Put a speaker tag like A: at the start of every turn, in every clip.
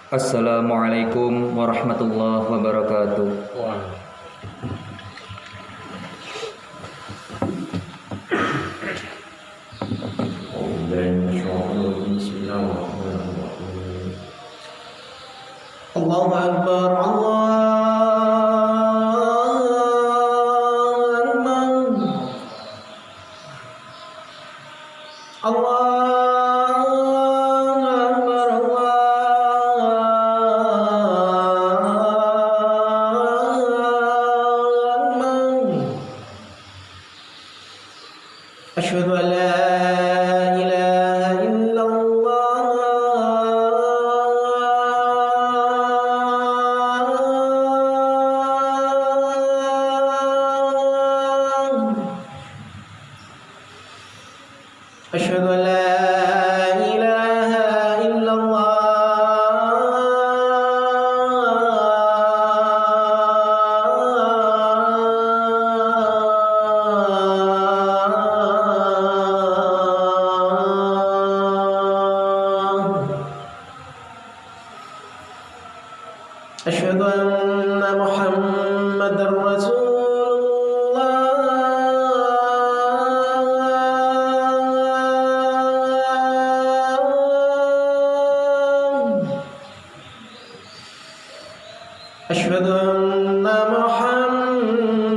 A: Assalamualaikum warahmatullahi wabarakatuh.
B: Wah.
C: Allahu Akbar, Asyhadu an la ilaha illallah. Asyhadu an la ilaha illallah. Asyhadu anna Muhammadar Rasulullah. Asyhadu anna Muhammadar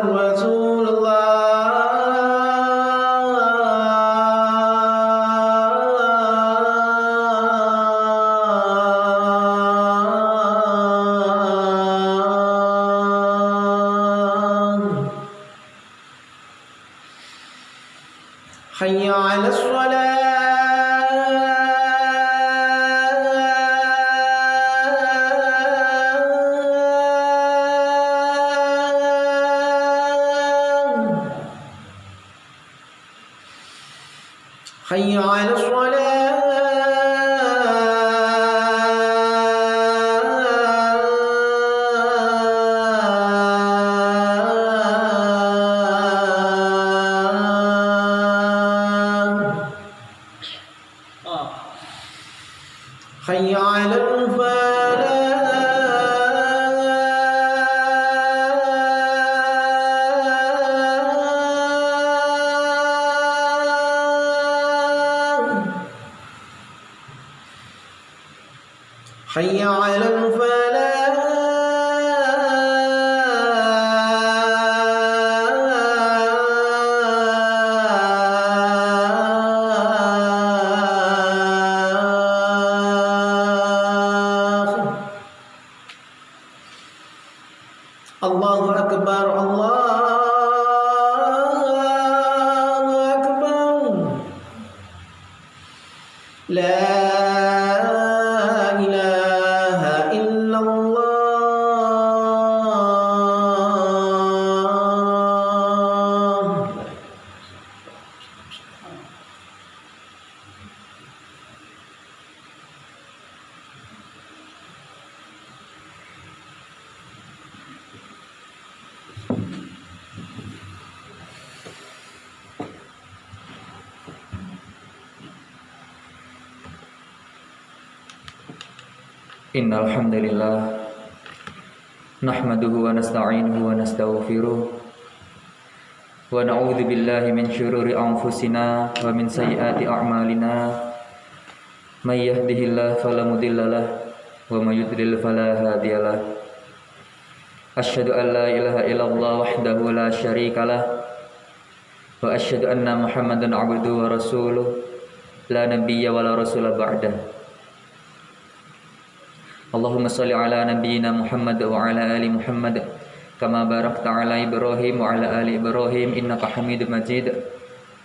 C: Rasulullah. Hayya 'alas shalah. Hayya 'alas shalah. Hayya 'alal falah. Hayya 'alal falah. Allahu Akbar, Allahu Akbar. La ilaha illallah.
A: Innal hamdalillah nahmaduhu wa nasta'inuhu wa nastaghfiruh wa na'udzu billahi min syururi anfusina wa min sayyiati a'malina may yahdihillahu fala mudhillalah wa may yudlil fala hadiyalah. Asyhadu an la ilaha illallah wahdahu la syarikalah wa asyhadu anna Muhammadan 'abduhu wa rasuluh la nabiyya wa la rasula ba'dah. Allahumma salli ala nabiyyina Muhammad wa ala ali Muhammad kama barakta ala Ibrahim wa ala ali Ibrahim innaka Hamidum Majid.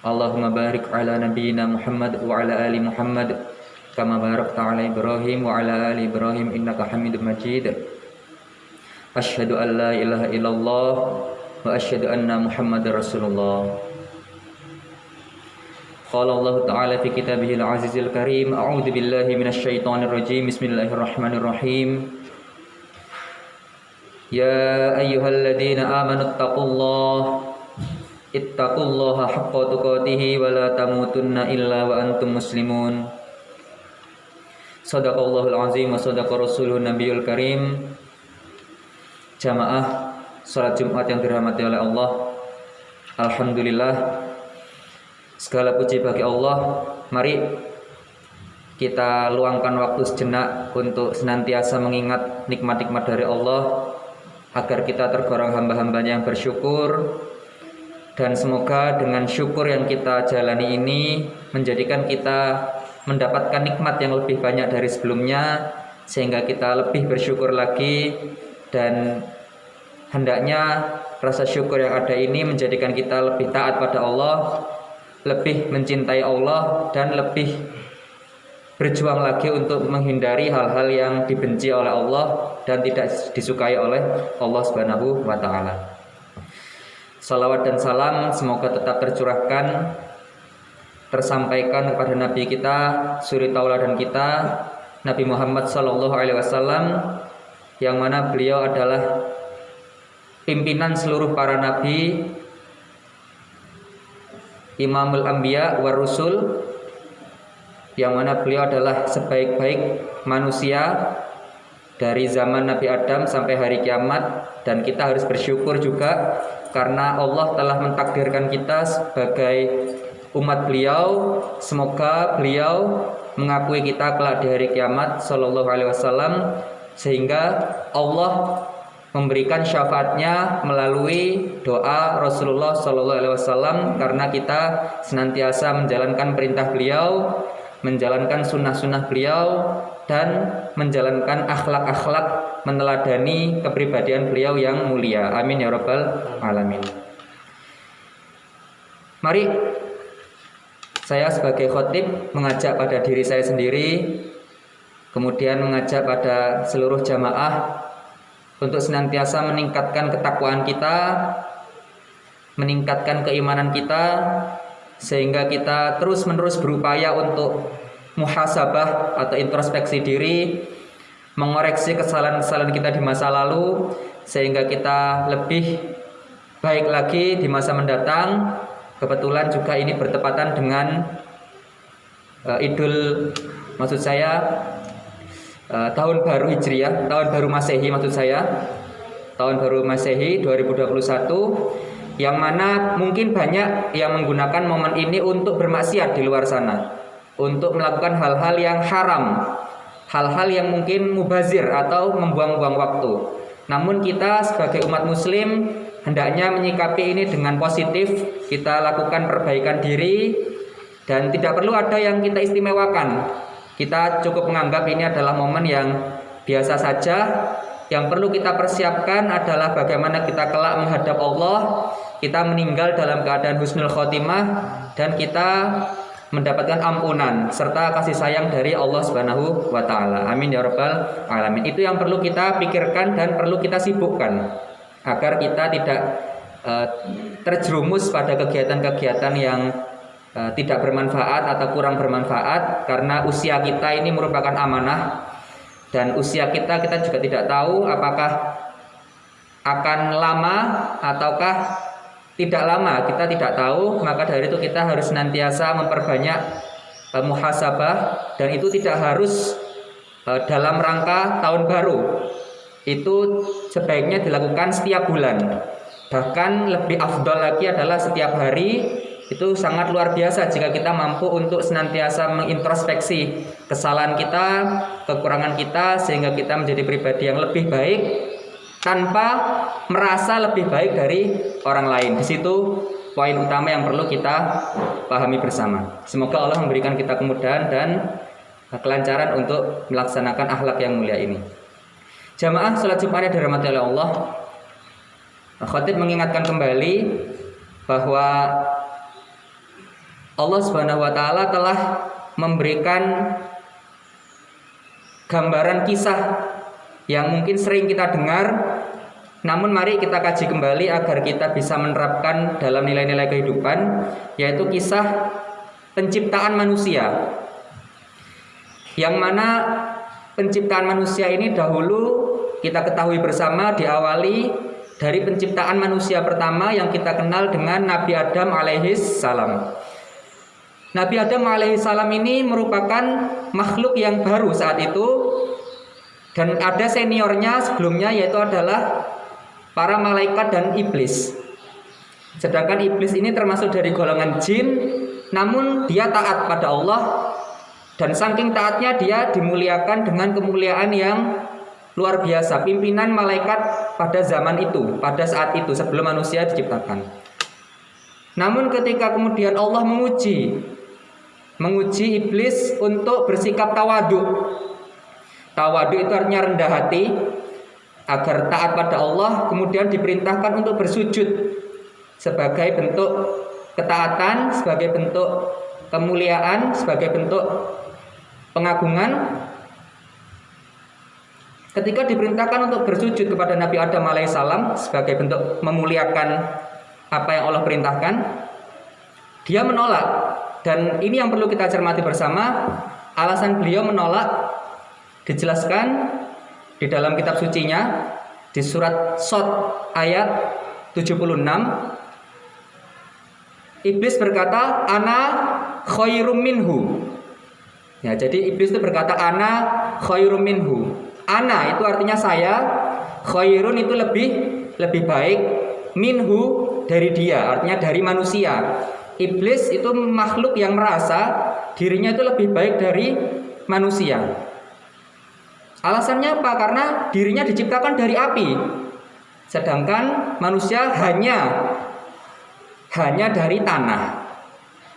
A: Allahumma barik ala nabiyyina Muhammad wa ala ali Muhammad kama barakta ala Ibrahim wa ala ali Ibrahim innaka Hamidum Majid. Asyhadu an la ilaha illallah wa asyhadu anna Muhammadar Rasulullah. Qala Allah Ta'ala fi kitabihil azizil karim. A'udzu billahi minasyaitonir rajim. Bismillahirrahmanirrahim. Ya ayyuhalladzina amanu ittaqullaha haqqa tuqatih wa la tamutunna illa wa antum muslimun. Shadaqallahul azim wa shadaqa rasuluhun nabiyul karim. Jamaah salat Jumat yang dirahmati oleh Allah. Alhamdulillah, segala puji bagi Allah. Mari kita luangkan waktu sejenak untuk senantiasa mengingat nikmat-nikmat dari Allah, agar kita tergolong hamba-hambanya yang bersyukur. Dan semoga dengan syukur yang kita jalani ini menjadikan kita mendapatkan nikmat yang lebih banyak dari sebelumnya, sehingga kita lebih bersyukur lagi. Dan hendaknya rasa syukur yang ada ini menjadikan kita lebih taat pada Allah, lebih mencintai Allah, dan lebih berjuang lagi untuk menghindari hal-hal yang dibenci oleh Allah dan tidak disukai oleh Allah Subhanahu wa ta'ala. Salawat dan salam semoga tetap tercurahkan, tersampaikan kepada Nabi kita, suri tauladan kita, Nabi Muhammad SAW, yang mana beliau adalah pimpinan seluruh para nabi, Imamul Anbiya war Rusul, yang mana beliau adalah sebaik-baik manusia dari zaman Nabi Adam sampai hari kiamat. Dan kita harus bersyukur juga karena Allah telah mentakdirkan kita sebagai umat beliau. Semoga beliau mengakui kita kelak di hari kiamat sallallahu alaihi wasallam, sehingga Allah memberikan syafaatnya melalui doa Rasulullah sallallahu alaihi wasallam, karena kita senantiasa menjalankan perintah beliau, menjalankan sunnah-sunnah beliau, dan menjalankan akhlak-akhlak, meneladani kepribadian beliau yang mulia. Amin ya rabbal alamin. Mari saya sebagai khotib mengajak pada diri saya sendiri, kemudian mengajak pada seluruh jamaah untuk senantiasa meningkatkan ketakwaan kita, meningkatkan keimanan kita, sehingga kita terus-menerus berupaya untuk muhasabah atau introspeksi diri, mengoreksi kesalahan-kesalahan kita di masa lalu, sehingga kita lebih baik lagi di masa mendatang. Kebetulan juga ini bertepatan dengan tahun baru Hijriah, tahun baru Masehi maksud saya, tahun baru Masehi 2021, yang mana mungkin banyak yang menggunakan momen ini untuk bermaksiat di luar sana, untuk melakukan hal-hal yang haram, hal-hal yang mungkin mubazir atau membuang-buang waktu. Namun kita sebagai umat muslim hendaknya menyikapi ini dengan positif. Kita lakukan perbaikan diri dan tidak perlu ada yang kita istimewakan. Kita cukup menganggap ini adalah momen yang biasa saja. Yang perlu kita persiapkan adalah bagaimana kita kelak menghadap Allah, kita meninggal dalam keadaan husnul khotimah, dan kita mendapatkan ampunan serta kasih sayang dari Allah Subhanahu wa ta'ala. Amin ya rabbal alamin. Itu yang perlu kita pikirkan dan perlu kita sibukkan, agar kita tidak terjerumus pada kegiatan-kegiatan yang tidak bermanfaat atau kurang bermanfaat, karena usia kita ini merupakan amanah, dan usia kita juga tidak tahu apakah akan lama ataukah tidak lama, kita tidak tahu. Maka dari itu kita harus senantiasa memperbanyak muhasabah, dan itu tidak harus dalam rangka tahun baru. Itu sebaiknya dilakukan setiap bulan. Bahkan lebih afdol lagi adalah setiap hari. Itu sangat luar biasa jika kita mampu untuk senantiasa mengintrospeksi kesalahan kita, kekurangan kita, sehingga kita menjadi pribadi yang lebih baik tanpa merasa lebih baik dari orang lain. Di situ poin utama yang perlu kita pahami bersama. Semoga Allah memberikan kita kemudahan dan kelancaran untuk melaksanakan akhlak yang mulia ini. Jamaah salat Jumat yang dirahmati oleh Allah, khatib mengingatkan kembali bahwa Allah Subhanahu wa ta'ala telah memberikan gambaran kisah yang mungkin sering kita dengar, namun mari kita kaji kembali agar kita bisa menerapkan dalam nilai-nilai kehidupan, yaitu kisah penciptaan manusia, yang mana penciptaan manusia ini dahulu kita ketahui bersama diawali dari penciptaan manusia pertama yang kita kenal dengan Nabi Adam alaihis salam. Nabi Adam alaihissalam ini merupakan makhluk yang baru saat itu, dan ada seniornya sebelumnya, yaitu adalah para malaikat dan iblis. Sedangkan iblis ini termasuk dari golongan jin, namun dia taat pada Allah, dan saking taatnya dia dimuliakan dengan kemuliaan yang luar biasa, pimpinan malaikat pada zaman itu, pada saat itu sebelum manusia diciptakan. Namun ketika kemudian Allah menguji iblis untuk bersikap tawadu. Tawadu itu artinya rendah hati, agar taat pada Allah, kemudian diperintahkan untuk bersujud sebagai bentuk ketaatan, sebagai bentuk kemuliaan, sebagai bentuk pengagungan. Ketika diperintahkan untuk bersujud kepada Nabi Adam alaihissalam sebagai bentuk memuliakan apa yang Allah perintahkan, dia menolak. Dan ini yang perlu kita cermati bersama. Alasan beliau menolak dijelaskan di dalam kitab sucinya, di surat Shad ayat 76. Iblis berkata, "Ana khairum minhu." Ya, jadi iblis itu berkata, "Ana khairum minhu." Ana itu artinya saya, khairun itu lebih baik, minhu dari dia, artinya dari manusia. Iblis itu makhluk yang merasa dirinya itu lebih baik dari manusia. Alasannya apa? Karena dirinya diciptakan dari api, sedangkan manusia hanya dari tanah.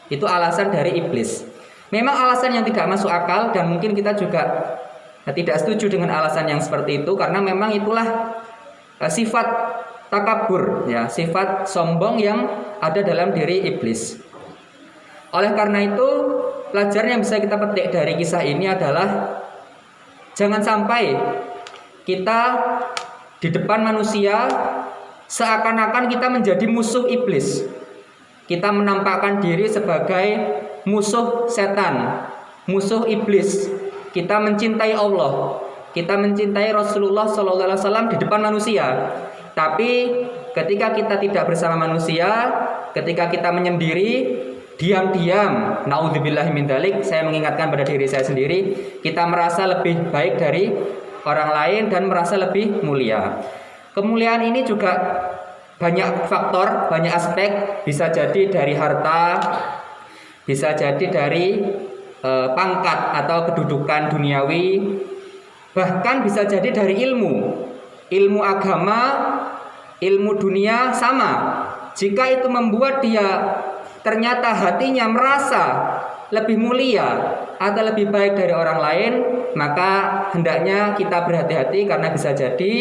A: Itu alasan dari iblis. Memang alasan yang tidak masuk akal, dan mungkin kita juga tidak setuju dengan alasan yang seperti itu, karena memang itulah sifat takabur, ya, sifat sombong yang ada dalam diri iblis. Oleh karena itu, pelajaran yang bisa kita petik dari kisah ini adalah jangan sampai kita di depan manusia seakan-akan kita menjadi musuh iblis. Kita menampakkan diri sebagai musuh setan, musuh iblis. Kita mencintai Allah, kita mencintai Rasulullah SAW di depan manusia. Tapi ketika kita tidak bersama manusia, ketika kita menyendiri, diam-diam, naudzubillahi min dzalik, saya mengingatkan pada diri saya sendiri, kita merasa lebih baik dari orang lain dan merasa lebih mulia. Kemuliaan ini juga banyak faktor, banyak aspek. Bisa jadi dari harta, bisa jadi dari pangkat atau kedudukan duniawi, bahkan bisa jadi dari ilmu agama, ilmu dunia sama. Jika itu membuat dia ternyata hatinya merasa lebih mulia atau lebih baik dari orang lain, maka hendaknya kita berhati-hati, karena bisa jadi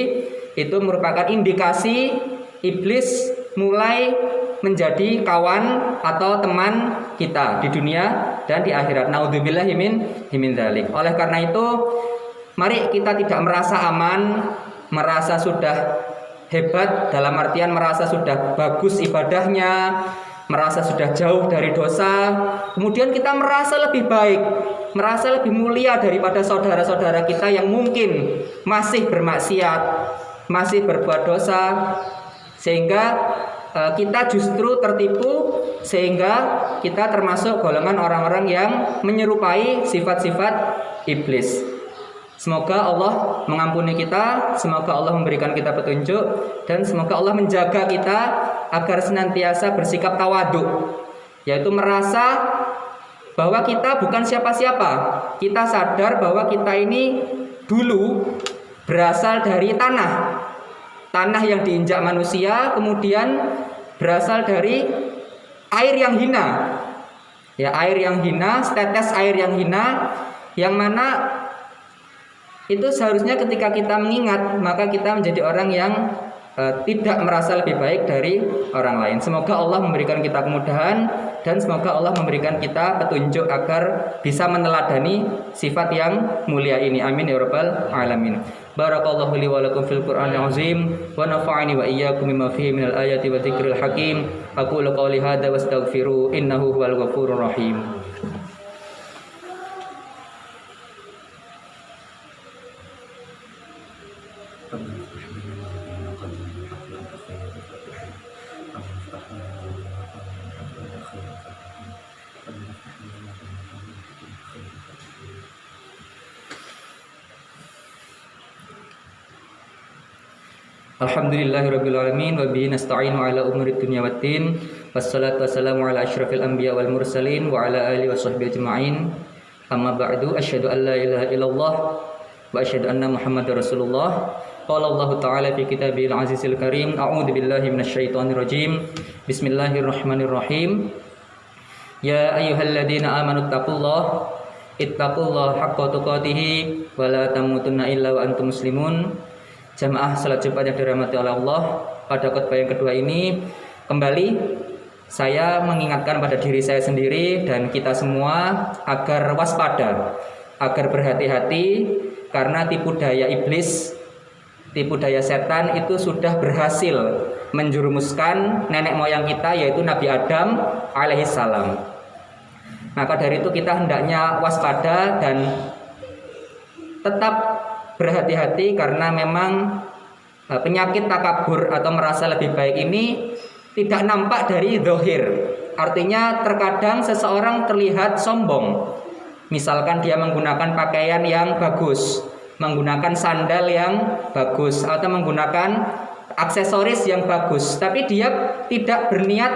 A: itu merupakan indikasi iblis mulai menjadi kawan atau teman kita di dunia dan di akhirat. Naudzubillahi min dzalik. Oleh karena itu, mari kita tidak merasa aman, merasa sudah hebat, dalam artian merasa sudah bagus ibadahnya, merasa sudah jauh dari dosa, kemudian kita merasa lebih baik, merasa lebih mulia daripada saudara-saudara kita yang mungkin masih bermaksiat, masih berbuat dosa, sehingga kita justru tertipu, sehingga kita termasuk golongan orang-orang yang menyerupai sifat-sifat iblis. Semoga Allah mengampuni kita, semoga Allah memberikan kita petunjuk, dan semoga Allah menjaga kita agar senantiasa bersikap tawadu, yaitu merasa bahwa kita bukan siapa-siapa. Kita sadar bahwa kita ini dulu berasal dari tanah yang diinjak manusia, kemudian berasal dari air yang hina, ya, air yang hina, setetes air yang hina, yang mana itu seharusnya ketika kita mengingat, maka kita menjadi orang yang tidak merasa lebih baik dari orang lain. Semoga Allah memberikan kita kemudahan, dan semoga Allah memberikan kita petunjuk agar bisa meneladani sifat yang mulia ini. Amin ya rabbal alamin. Barakallahu li wa lakum fil Qur'anil azim, wa nafa'ani wa iyyakum bima fihi minal ayati wa dzikril hakim. Aqulu qouli hadza wastaghfiru innahu huwal ghafurur rahim. Alhamdulillahirabbil alamin wa bihi nasta'inu ala umuri dunya waddin. Wassalatu wassalamu ala asyrafil anbiya wal mursalin wa ala alihi wa sahbihi ajma'in. Amma ba'du, asyhadu an la ilaha illallah wa asyhadu anna Muhammadar Rasulullah. Qala Allah Ta'ala fi kitabil azizil karim, a'udzu billahi minasyaitonir rajim. Bismillahirrahmanirrahim. Ya ayyuhalladzina amanu ittaqullaha haqqa tuqatih wa la tamutunna illa wa antum muslimun. Jamaah salat Jumat yang dirahmati oleh Allah, pada khutbah yang kedua ini kembali saya mengingatkan pada diri saya sendiri dan kita semua agar waspada, agar berhati-hati karena tipu daya iblis, tipu daya setan itu sudah berhasil menjerumuskan nenek moyang kita, yaitu Nabi Adam alaihissalam. Maka dari itu kita hendaknya waspada dan tetap berhati-hati karena memang penyakit takabur atau merasa lebih baik ini tidak nampak dari zahir. Artinya terkadang seseorang terlihat sombong. Misalkan dia menggunakan pakaian yang bagus, menggunakan sandal yang bagus, atau menggunakan aksesoris yang bagus, tapi dia tidak berniat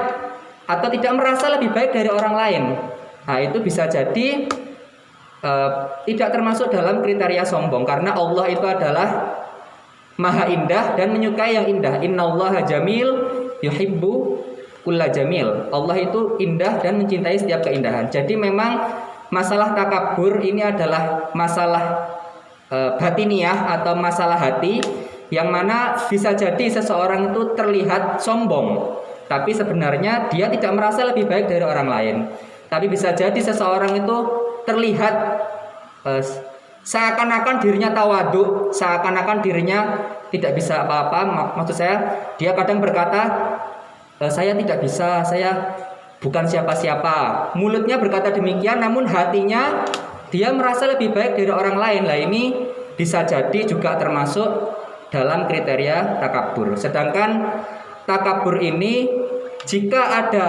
A: atau tidak merasa lebih baik dari orang lain. Nah, itu bisa jadi tidak termasuk dalam kriteria sombong, karena Allah itu adalah maha indah dan menyukai yang indah. Innallaha jamil yuhibbu kulla jamil. Allah itu indah dan mencintai setiap keindahan. Jadi memang masalah takabur ini adalah masalah batiniah atau masalah hati, yang mana bisa jadi seseorang itu terlihat sombong, tapi sebenarnya dia tidak merasa lebih baik dari orang lain. Tapi bisa jadi seseorang itu terlihat seakan-akan dirinya tawadhu, seakan-akan dirinya tidak bisa apa-apa. Maksud saya, dia kadang berkata, saya tidak bisa, saya bukan siapa-siapa. Mulutnya berkata demikian, namun hatinya dia merasa lebih baik dari orang lain. Lah ini bisa jadi juga termasuk dalam kriteria takabur. Sedangkan takabur ini jika ada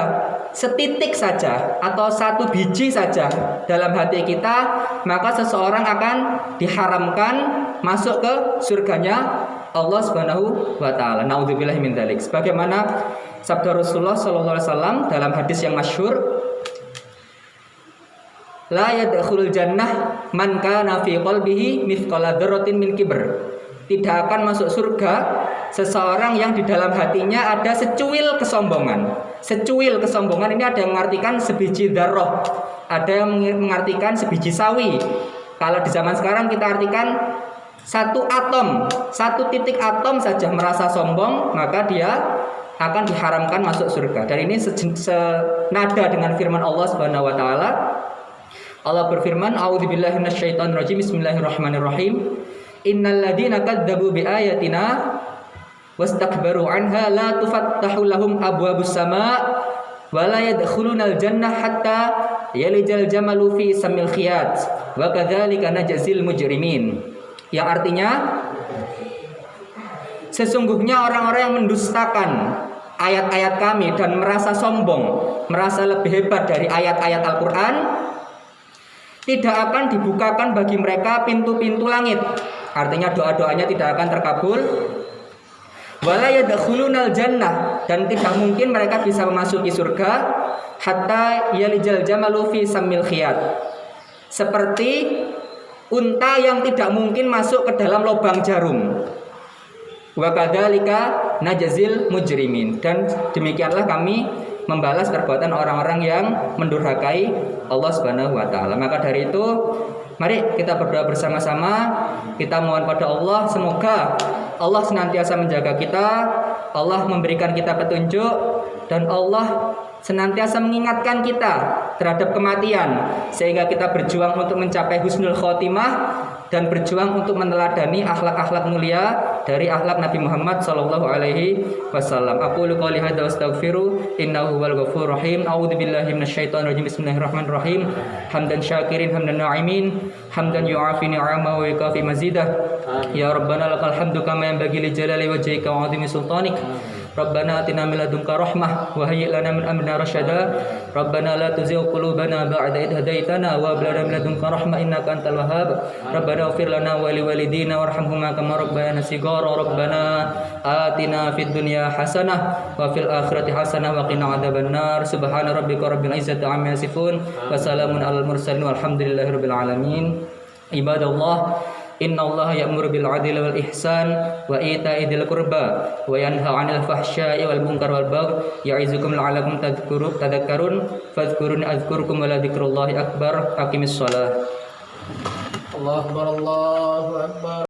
A: setitik saja atau satu biji saja dalam hati kita, maka seseorang akan diharamkan masuk ke surganya Allah Subhanahu wa taala. Nauzubillahi min dzalik. Sebagaimana sabda Rasulullah sallallahu alaihi wasallam dalam hadis yang masyhur, la yadkhulul jannah man kana fi qalbihi mithqala dzarratin min kibr. Tidak akan masuk surga seseorang yang di dalam hatinya ada secuil kesombongan. Secuil kesombongan ini ada yang mengartikan sebiji dzarrah, ada yang mengartikan sebiji sawi. Kalau di zaman sekarang kita artikan satu atom, satu titik atom saja merasa sombong, maka dia akan diharamkan masuk surga. Dan ini senada dengan firman Allah Subhanahu wa taala. Allah berfirman, a'udzubillahi minasyaitonirrajim, bismillahirrahmanirrahim. Innal ladzina kadzdzabu biayatina wastakbaru anha la tufattahu lahum abwabus samaa wa la yadkhulunal jannah hatta yalijal jamalu fi samil khiyat wa kadzalika najzil mujrimin. Yang artinya, sesungguhnya orang-orang yang mendustakan ayat-ayat kami dan merasa sombong, merasa lebih hebat dari ayat-ayat Al-Quran, tidak akan dibukakan bagi mereka pintu-pintu langit. Artinya doa-doanya tidak akan terkabul. Wala yadkhulunal jannah, dan tidak mungkin mereka bisa memasuki surga hatta yalijal jamalu fi samil khiyat. Seperti unta yang tidak mungkin masuk ke dalam lubang jarum. Wa kadzalika najzil mujrimin, dan demikianlah kami membalas perbuatan orang-orang yang mendurhakai Allah Subhanahu wa taala. Maka dari itu, mari kita berdoa bersama-sama. Kita mohon pada Allah, semoga Allah senantiasa menjaga kita, Allah memberikan kita petunjuk, dan Allah senantiasa mengingatkan kita terhadap kematian, sehingga kita berjuang untuk mencapai husnul khotimah dan berjuang untuk meneladani akhlak-akhlak mulia dari akhlak Nabi Muhammad sallallahu alaihi wasallam. Aqulu qouli hadza wa astaghfiru innahu huwal ghafurur rahim. A'udzu billahi minasyaitonir rajim. Bismillahirrahmanirrahim. Hamdan syakirin hamdan na'imin, hamdan yu'afi ni'ama wa yukafi mazidah. Ya Rabbana lakal hamdu kama yanbaghi li jalali wajhika wa 'azimi sultanik. Rabbana atina min ladunka rahmah wa hayyi' lana min amrina rasyada. Rabbana la tuzigh qulubana ba'da idh hadaitana wa hab lana min ladunka rahmah innaka antal wahhab. Rabbana ighfir lana wa liwalidina warhamhuma kama rabbayana shighara. Rabbana atina fid dunya hasanah wa fil akhirati hasanah wa qina adzabannar. Subhana rabbika rabbil izzati amma yasifun wa salamun alal mursalin walhamdulillahi rabbil alamin. Ibadallah, innallaha ya'muru bil 'adli wal ihsan wa ita'i dzil qurba wa yanha 'anil fahsya'i wal munkar wal baghi ya'izukum la'allakum tadhakkarun fadhkuruni azkurkum wa la dzikrullahi akbar. Aqimis shalah.
C: Allahu akbar, Allahu akbar.